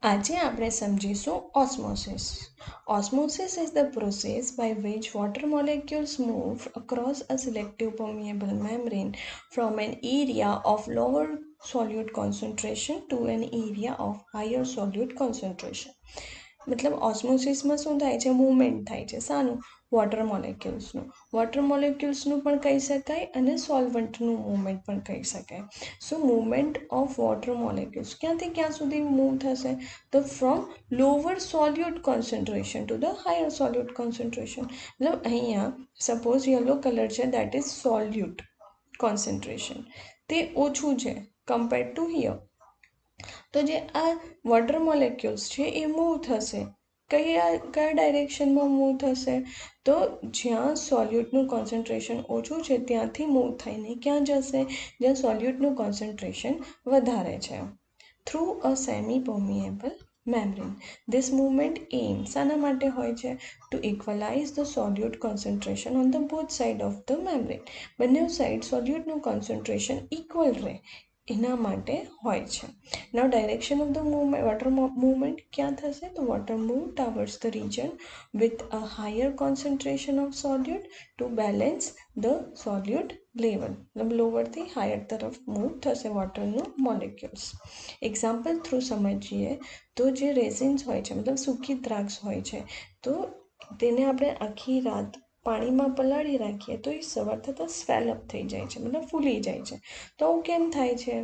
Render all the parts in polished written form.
આજે આપણે સમજીશું osmosis. Osmosis is the process by which water molecules move across a selective permeable membrane from an area of lower solute concentration to an area of higher solute concentration. મતલબ ઓસ્મોસિસમાં શું થાય છે? Movement થાય છે. શાનું? Water મોલેક્યુલ્સનું પણ કહી શકાય અને સોલ્વન્ટનું મૂવમેન્ટ પણ કહી શકાય. સો મૂવમેન્ટ ઓફ વોટર મોલેક્યુલ્સ ક્યાંથી ક્યાં સુધી મૂવ થશે? તો from lower સોલ્યુટ concentration to the higher સોલ્યુટ concentration. મતલબ અહીંયા સપોઝ યલો કલર છે, દેટ ઇઝ સોલ્યુટ કોન્સન્ટ્રેશન, તે ઓછું છે કમ્પેર ટુ હિયર. તો જે આ વોટર મોલેક્યુલ્સ છે એ મૂવ થશે. કયા ડાયરેક્શનમાં મૂવ થશે? તો જ્યાં સોલ્યુટનું કોન્સન્ટ્રેશન ઓછું છે ત્યાંથી મૂવ થઈને ક્યાં જશે? જ્યાં સોલ્યુટનું કોન્સન્ટ્રેશન વધારે છે. Through a semi permeable membrane. This movement એમ શાના માટે હોય છે? To equalize the solute concentration on the both side of the membrane. બંને સાઇડ સોલ્યુટનું કોન્સન્ટ્રેશન ઇક્વલ રહે એના માટે હોય છે. Now direction of the movement, water movement ક્યાં થશે? તો water move towards the region with a higher concentration of solute to balance the solute level. મતલબ લોવરથી હાયર તરફ મૂવ થશે વોટરનું મોલેક્યુલ્સ. એક્ઝામ્પલ થ્રુ સમજીએ તો જે રેઝિન્સ હોય છે, મતલબ સૂકી દ્રાક્ષ હોય છે, તો તેને આપણે આખી રાત પાણીમાં પલાળી રાખીએ તો એ સવાર થતાં સ્વેલઅપ થઈ જાય છે, મતલબ ફૂલી જાય છે. તો આવું કેમ થાય છે?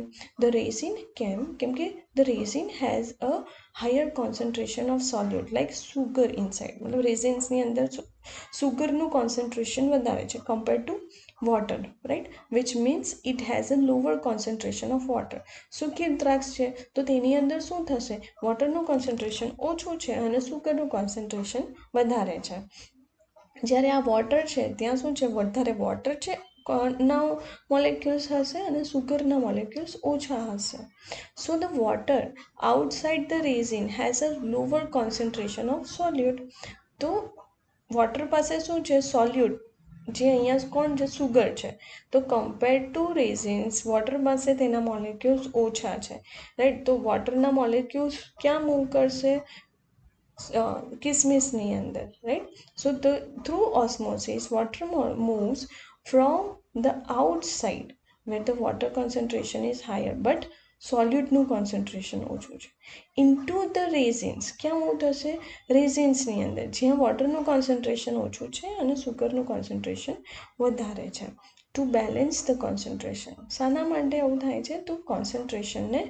ધ રેઝિન કેમ કે the resin has a higher concentration of સોલ્યુટ like sugar inside. મતલબ રેઝિન્સની અંદર સુગરનું કોન્સન્ટ્રેશન વધારે છે compare to water, right, which means it has a lower concentration of water. સૂકી દ્રાક્ષ છે તો તેની અંદર શું થશે? વોટરનું કોન્સન્ટ્રેશન ઓછું છે અને સુગરનું કોન્સન્ટ્રેશન વધારે છે. જ્યારે આ વોટર છે ત્યાં શું છે? વધારે વોટર છે ના મોલેક્યુલ્સ હશે અને સુગરના મોલેક્યુલ્સ ઓછા હશે. So the water outside the resin has a lower concentration of solute. તો વોટર પાસે શું છે? સોલ્યુટ, જે અહીંયા કોણ છે? સુગર છે. તો કમ્પેર ટુ રેઝિન્સ વોટર પાસે તેના મોલેક્યુલ્સ ઓછા છે, રાઈટ. તો વોટરના મોલેક્યુલ્સ ક્યાં મૂવ કરશે? કિસમિસની અંદર, right. So through osmosis water moves from the outside where the water concentration is higher but સોલ્યુટનું કોન્સન્ટ્રેશન ઓછું છે ઇન્ટુ ધ રેઝિન્સ. ક્યાં મૂવ થશે? રેઝિન્સની અંદર, જ્યાં વોટરનું કોન્સન્ટ્રેશન ઓછું છે અને સુગરનું કોન્સન્ટ્રેશન વધારે છે. To balance the concentration. શાના માટે આવું થાય છે? તો કોન્સન્ટ્રેશનને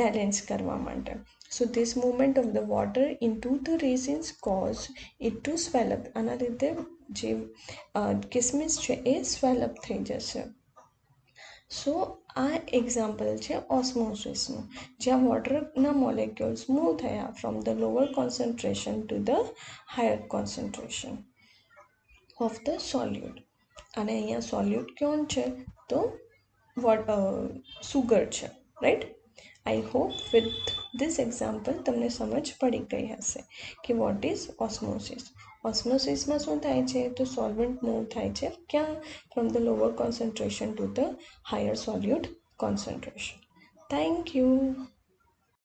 બેલેન્સ કરવા માટે. So this movement of the water into the resins cause it to swell up. આના લીધે જે કિસમિસ છે એ સ્વેલઅપ થઈ જશે. સો આ એક્ઝામ્પલ છે ઓસ્મોસિસનું, જ્યાં વોટરના મોલેક્યુલ્સ મૂવ થયા from the lower concentration to the higher concentration of the સોલ્યુટ. અને અહીંયા સોલ્યુટ કોણ છે? તો સુગર છે, right. I hope with this example તમને સમજ પડી ગઈ હશે કે વોટ ઇઝ ઓસ્મોસિસ. ઓસ્મોસિસમાં શું થાય છે? તો સોલ્વન્ટ મૂવ થાય છે ક્યાં? From the lower concentration to the higher સોલ્યુટ concentration. Thank you.